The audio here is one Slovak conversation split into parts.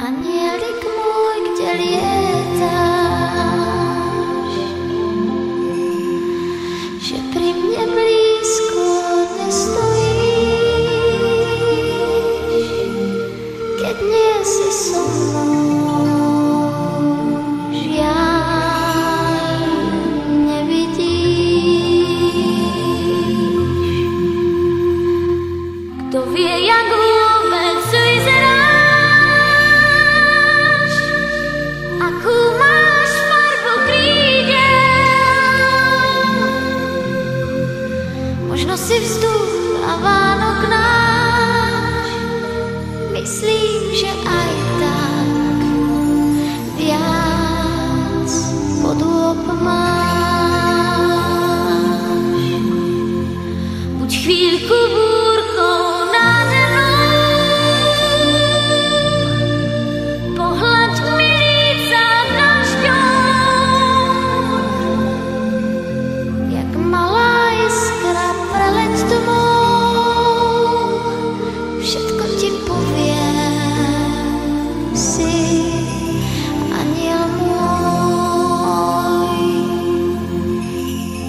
Anielik môj, kde lietáš, že pri mne blízko nestojíš, keď nie si so mnou, žiaľ nevidíš. Kto vie, jak vôbec vyzeráš, akú máš farbu krídel, možno si vzduch a Vánok náš, myslím, že aj tak viac podôb máš. Buď chvíľku búrkou nade mnou, pohľaď mi líca dažďom, jak malá iskra preleď domov, všetko ti poviem, si aniel môj.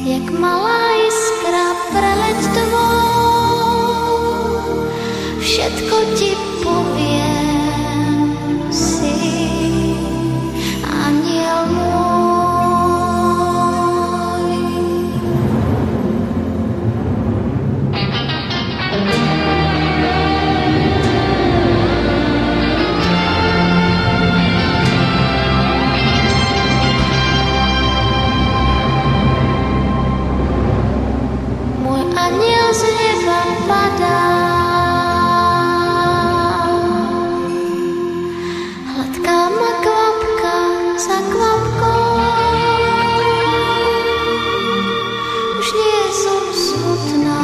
Jak malá iskra preleď domov, všetko ti poviem, si aniel môj. Môj aniel z neba padá, hladká ma kvapka za kvapkou, už nie som smutná,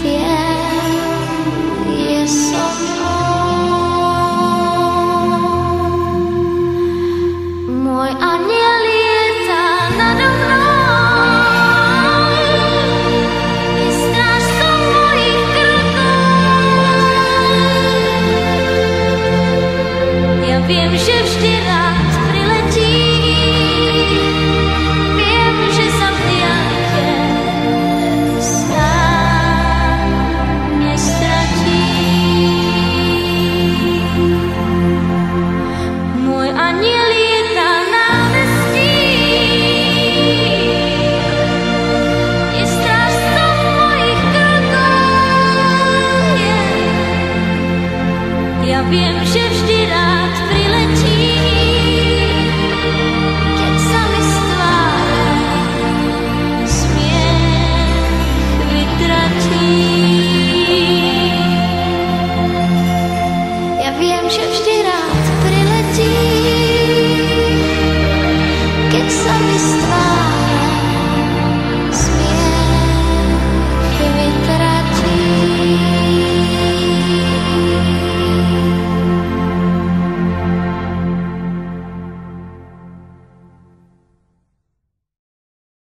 viem, je so mnou. Môj aniel lieta nado mnou, je strážcom mojich krokov. Ja viem, že vždy rád priletí, viem, že sa v diaľke sám nestratí. Môj aniel lieta námestí, je strážcom mojich krokov. Ja viem, že vždy rád priletí,